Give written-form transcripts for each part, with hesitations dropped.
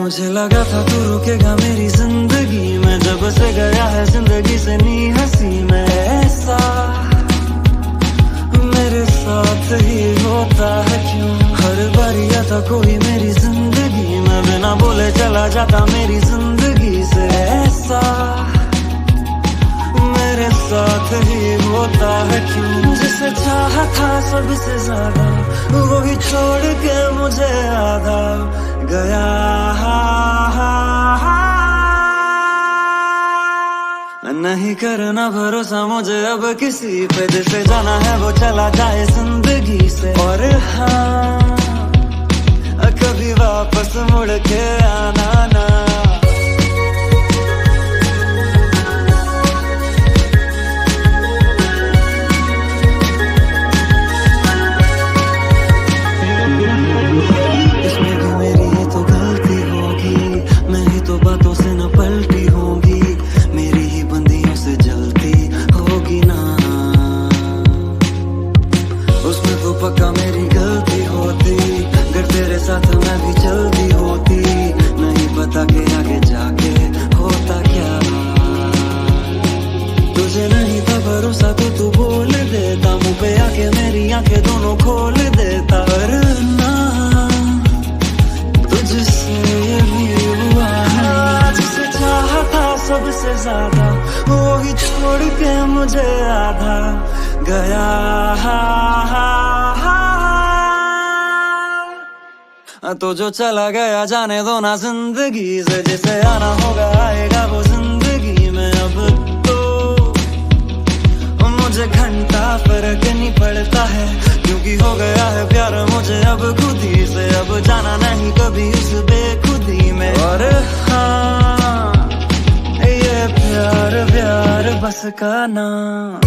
मुझे लगा था तू रुकेगा मेरी जिंदगी में, जब से गया है जिंदगी से नी हंसी में। ऐसा मेरे साथ ही होता है क्यों, हर बार आता कोई मेरी जिंदगी में, बिना बोले चला जाता मेरी जिंदगी से। ऐसा मेरे साथ ही होता है क्यों, जिसे चाहा था सबसे ज्यादा वही छोड़ के मुझे आधा गया। नहीं करना भरोसा मुझे अब किसी पे, जिसे जाना है वो चला जाए जिंदगी से। और हाँ, कभी वापस मुड़ के आना ना। इसमें भी मेरी ही तो गलती होगी, मैं ही तो बातों से न पलटी होगी, मेरी ही बंदियों से जलती होगी ना। उसमें तो पक्का मेरी गलती होती, अगर तेरे साथ मैं भी चलती होती। नहीं पता के आगे जाके होता क्या, तुझे नहीं था भरोसा तो तू बोल देता, मुंह पे आके मेरी आंखें दोनों खोल देता। वरना तुझसे ये भी हुआ, जिसे चाहा था सबसे ज्यादा वही छोड़ के मुझे आधा गया। तो जो चला गया जाने दो ना जिंदगी से, जिसे आना होगा आएगा वो जिंदगी में। अब तो मुझे घंटा फर्क नहीं पड़ता है, क्योंकि हो गया है प्यार मुझे अब खुद ही से। अब जाना नहीं कभी उस बेखुदी में। और हाँ, ये प्यार प्यार बस का नाम।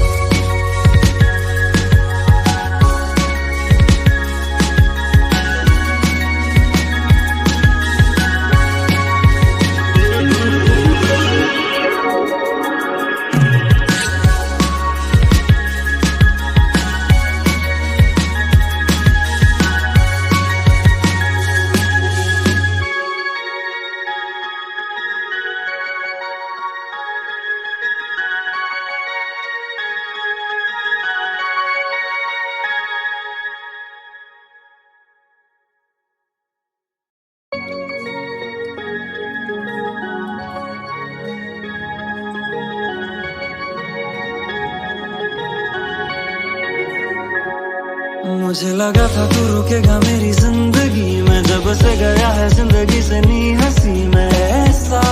मुझे लगा था तू रुकेगा मेरी जिंदगी में, जब से गया है जिंदगी से नी हंसी में। ऐसा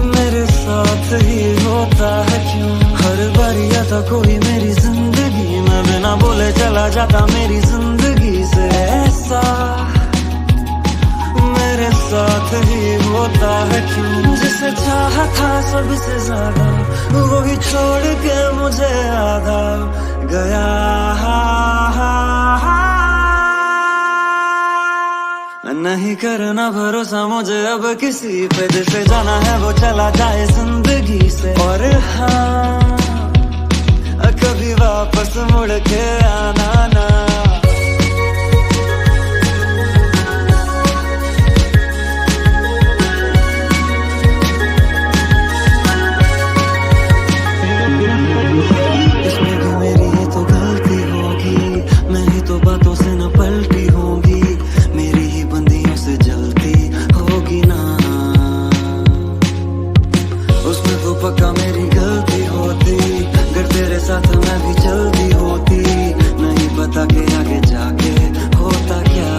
मेरे साथ ही होता है क्यों, हर बार आता कोई मेरी जिंदगी में, बिना बोले चला जाता मेरी जिंदगी से। ऐसा मेरे साथ ही होता है क्यों, जिसे चाहा था सबसे ज्यादा वही छोड़ के मुझे आधा गया। नहीं करना भरोसा मुझे अब किसी पे, जिसे जाना है वो चला जाए जिंदगी से। और हाँ, कभी वापस मुड़ के आना ना। इसमें भी मेरी ही तो गलती होगी, मैं ही तो बातों से न पलटी होगी, मेरी ही बंदियों से जलती होगी ना। उसमें तो पक्का मेरी गलती होती, अगर तेरे साथ मैं भी चलती होती। नहीं पता के आगे जाके होता क्या,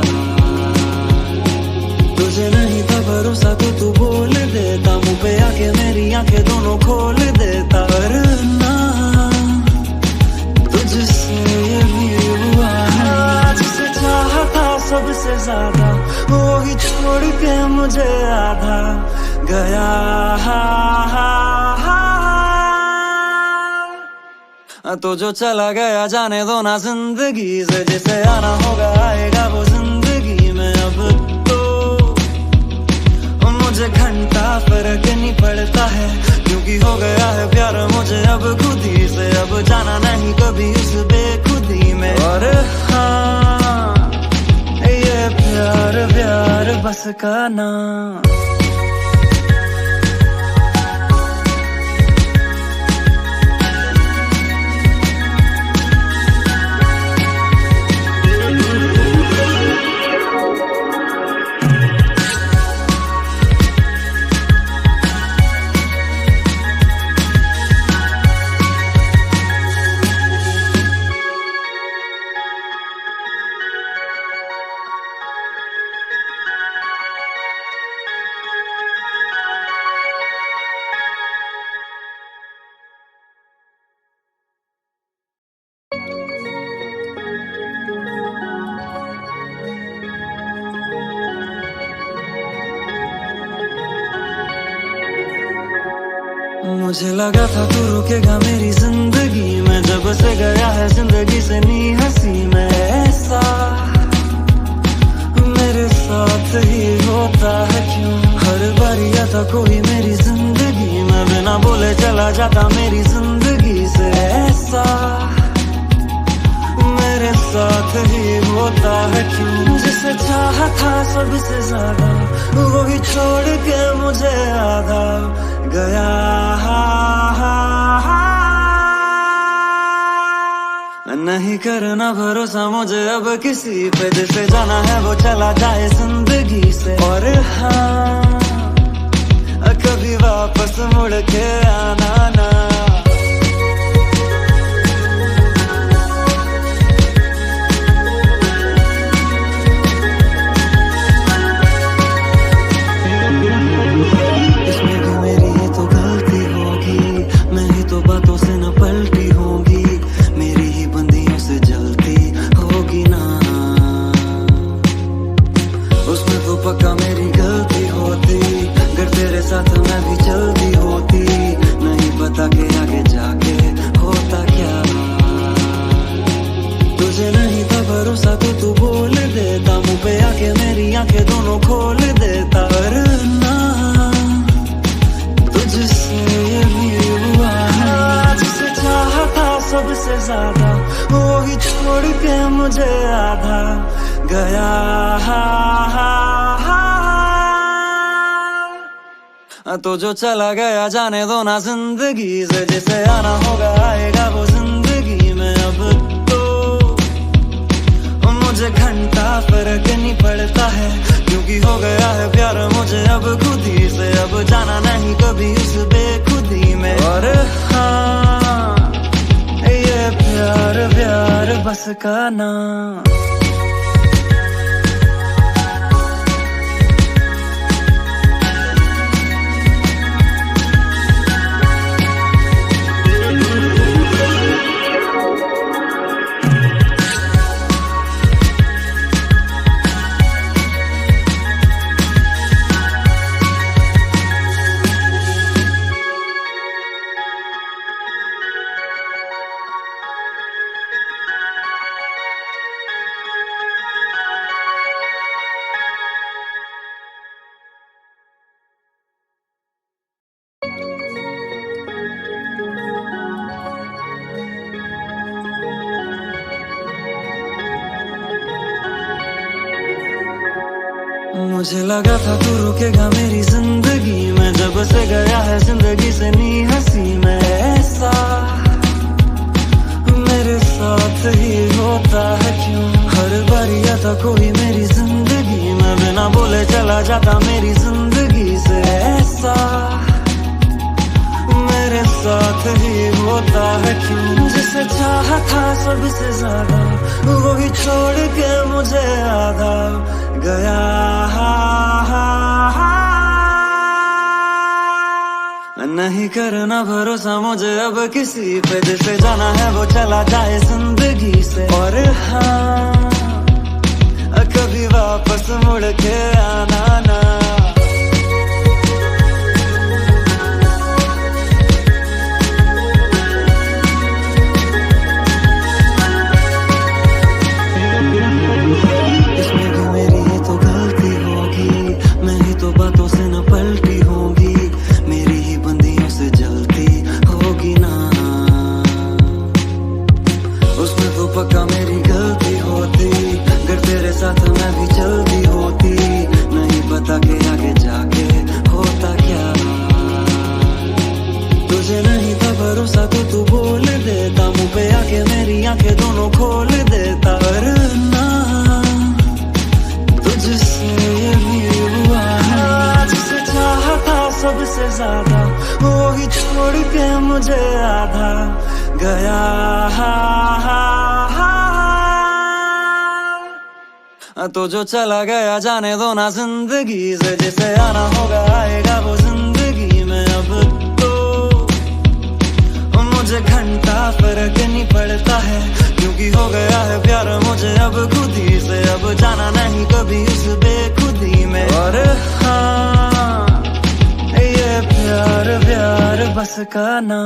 तुझे नहीं था भरोसा तो तू बोल देता, मुंह पे आके मेरी आंखें दोनों खोल देता। वरना तुझसे ये भी हुआ, जिसे चाहा था सबसे ज्यादा वही छोड़ के मुझे आधा गया। तो जो चला गया जाने दो ना जिंदगी से, जिसे आना होगा आएगा वो जिंदगी में। अब तो मुझे घंटा फर्क नहीं पड़ता है, क्योंकि हो गया है प्यार मुझे अब खुद ही से। अब जाना नहीं कभी उस बेखुदी में। और हाँ, ये प्यार प्यार बस का ना। मुझे लगा था तू रुकेगा मेरी जिंदगी में, जब से गया है जिंदगी से नी हंसी में। ऐसा मेरे साथ ही होता है क्यों, हर बार आता कोई मेरी जिंदगी में, बिना बोले चला जाता मेरी जिंदगी से। ऐसा मेरे साथ ही होता है क्यों, जिसे चाहा था सबसे ज्यादा वही छोड़ के मुझे आधा गया। नहीं करना भरोसा मुझे अब किसी पे, जिसे जाना है वो चला जाए जिंदगी से। और हाँ, कभी वापस मुड़ के आना ना। इसमें भी मेरी ही तो गलती होगी, मैं ही तो बातों से न पलटी होगी, मेरी ही बंदियों से जलती होगी ना। उसमें तो पक्का मेरी गलती होती, अगर तेरे साथ मैं भी चलती होती। नहीं पता कि आगे जाके होता क्या, तुझे नहीं था भरोसा तो तू बोल देता, मुंह पे आके मेरी आंखें दोनों खोल देता। वरना तुझसे ये भी हुआ है, जिसे चाहा था सबसे ज्यादा वही छोड़ के मुझे आधा गया। तो जो चला गया जाने दो ना जिंदगी से, जिसे आना होगा आएगा वो जिंदगी में। अब तो मुझे घंटा फर्क नहीं पड़ता है, क्योंकि हो गया है प्यार मुझे अब खुद ही से। अब जाना नहीं कभी उस बेखुदी में। और हाँ, ये प्यार प्यार बस का ना। मुझे लगा था तू रुकेगा मेरी जिंदगी में, जब से गया है जिंदगी से नी हंसी में। ऐसा मेरे साथ ही होता है क्यों, हर बार आता कोई मेरी जिंदगी में, बिना बोले चला जाता मेरी जिंदगी से। ऐसा मेरे साथ ही होता है क्यों, जिसे चाहा था सबसे ज्यादा वही छोड़ के मुझे आधा गया। नहीं करना भरोसा मुझे अब किसी पे, जिसे जाना है वो चला जाए जिंदगी से। और हाँ, कभी वापस मुड़ के आना ना। इसमें भी मेरी ही तो गलती होगी, मैं ही तो बातों से न पलटी होगी, मेरी ही बंदियों से जलती होगी ना। उसमें तो पक्का मेरी गलती होती, अगर तेरे साथ मैं भी चलती होती। नहीं पता आके मेरी आंखें दोनों खोल देता। वरना तुझसे ये भी हुआ है, जिसे चाहा था सबसे ज्यादा वो ही छोड़ के मुझे आधा गया। तो जो चला गया जाने दो ना जिंदगी से, जिसे आना होगा आएगा वो जिंदगी में। अब तो मुझे घंटा फर्क नहीं पड़ता है, क्योंकि हो गया है प्यार मुझे अब खुद ही से। अब जाना नहीं कभी उस बेखुदी में। और हाँ, ये प्यार प्यार बस का ना।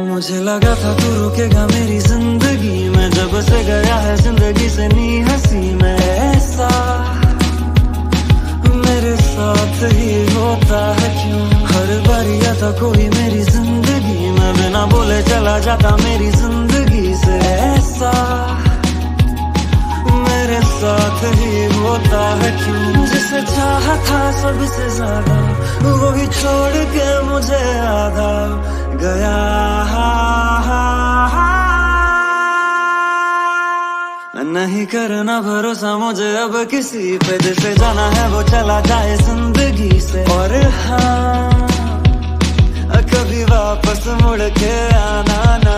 मुझे लगा था तू रुकेगा मेरी जिंदगी में, जब से गया है जिंदगी से नी हंसी में। ऐसा मेरे साथ ही होता है क्यों, हर बार आता कोई मेरी जिंदगी में, बिना बोले चला जाता मेरी जिंदगी से। ऐसा मेरे साथ ही होता है क्यों, जिसे चाहा था सबसे ज्यादा वो ही छोड़ के मुझे आधा गया। नहीं करना भरोसा मुझे अब किसी पे, जिसे जाना है वो चला जाए जिंदगी से। और हाँ, कभी वापस मुड़ के आना ना।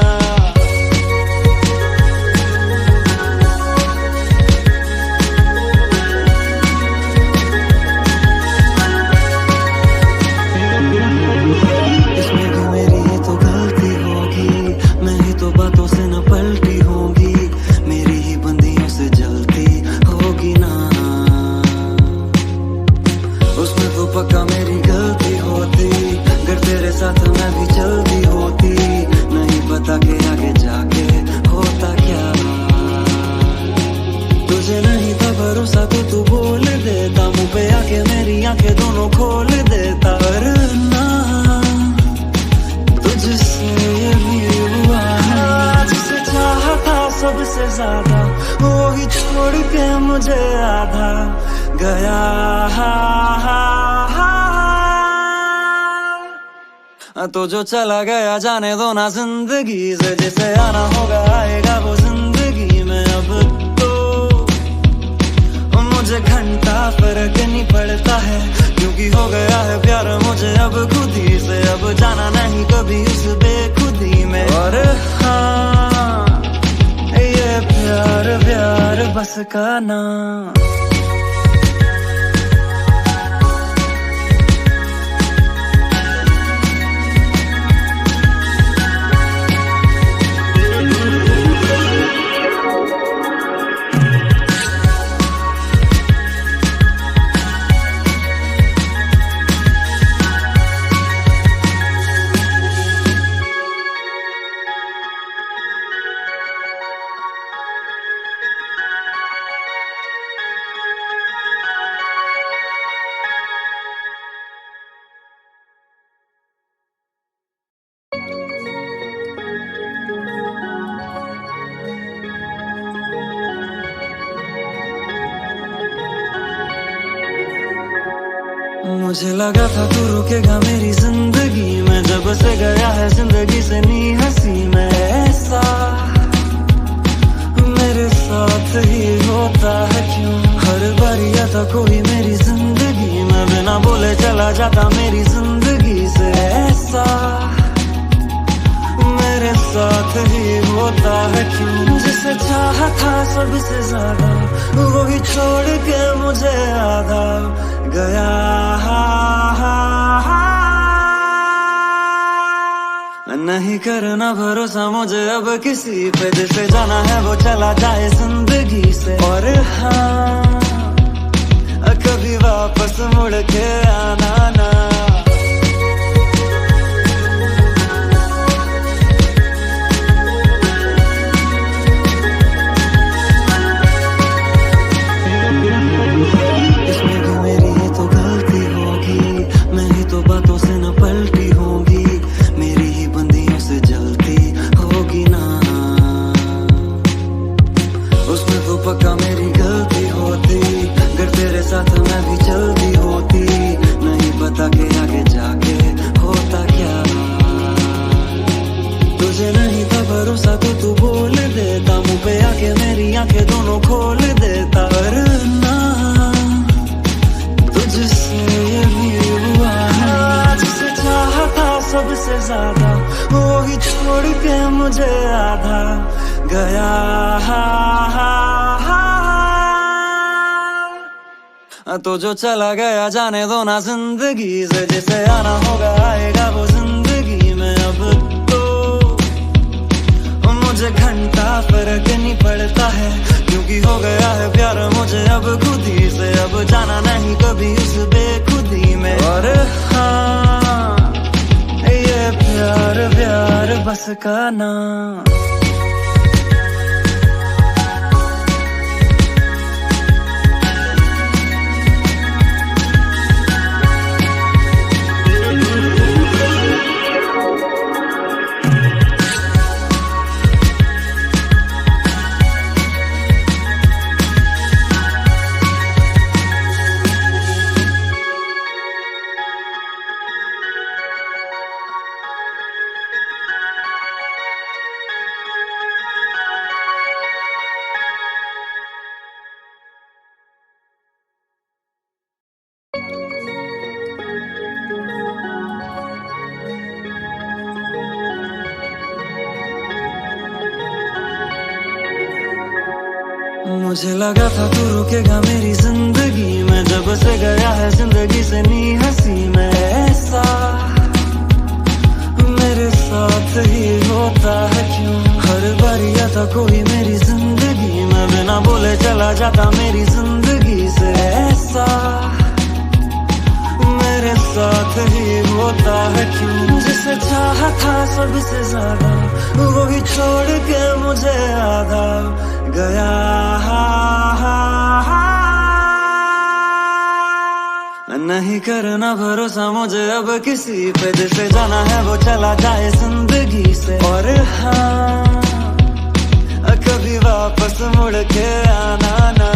इसमें भी मेरी ही तो गलती होगी, मैं ही तो बातों से न पलटी होगी, मेरी ही बंदियों से जलती होगी ना। उसमें तो पक्का मेरी गलती होती, अगर तेरे साथ मैं भी चलती होती। नहीं पता कि आगे जाके होता क्या, तुझे नहीं था भरोसा तो तू बोल देता, मुंह पे आके मेरी आंखें दोनों खोल देता। वरना तुझसे ये भी हुआ है, जिसे चाहा था सबसे ज्यादा वो ही छोड़ के मुझे आधा गया। तो जो चला गया जाने दो ना जिंदगी से, जिसे आना होगा आएगा वो जिंदगी में। अब तो मुझे घंटा फर्क नहीं पड़ता है, क्योंकि हो गया है प्यार मुझे अब खुद ही से। अब जाना नहीं कभी उस बेखुदी में। और हाँ, ये प्यार प्यार बस का ना। मुझे लगा था तू रुकेगा मेरी जिंदगी में, जब से गया है जिंदगी से नी हंसी में। ऐसा मेरे साथ ही होता है क्यों, हर बार आता कोई मेरी जिंदगी में, बिना बोले चला जाता मेरी जिंदगी से। ऐसा मेरे साथ ही होता है क्यों, जिसे चाहा था सबसे ज्यादा वो ही छोड़ के मुझे आधा गया। करना भरोसा मुझे अब किसी पे, जिसे जाना है वो चला जाए जिंदगी से। और हाँ, कभी वापस मुड़ के आना ना। इसमें भी मेरी ही तो गलती होगी, मैं ही तो बातों से न पलटी होगी, मेरी ही बंदियों से जलती होगी ना। उसमें तो पक्का मेरी गलती होती, अगर तेरे साथ मैं भी चलती होती, नहीं पता के आगे जाके होता क्या। तुझे नहीं था भरोसा तो तू बोल देता, मुंह पे आके मेरी आंखें दोनों खोल देता। वरना तुझसे ये भी हुआ, जिसे चाहा था सबसे ज्यादा, वो ही छोड़ के मुझे आधा गया। तो जो चला गया जाने दो ना जिंदगी से, जिसे आना होगा आएगा वो जिंदगी में। अब तो मुझे घंटा फर्क नहीं पड़ता है, क्योंकि हो गया है प्यार मुझे अब खुद ही से। अब जाना नहीं कभी उस बेखुदी में। और हाँ, ये प्यार प्यार बस का नाम। मुझे लगा था तू रुकेगा मेरी जिंदगी में, जब से गया है जिंदगी से नी हंसी में। ऐसा मेरे साथ ही होता है क्यों, हर बार आता कोई मेरी जिंदगी में, बिना बोले चला जाता मेरी जिंदगी से। ऐसा मेरे साथ ही होता है क्यों, जिसे चाहा था सबसे ज्यादा, वो ही छोड़ के मुझे आधा गया। नहीं करना भरोसा मुझे अब किसी पे, जिसे जाना है वो चला जाए जिंदगी से। और हाँ, कभी वापस मुड़ के आना ना।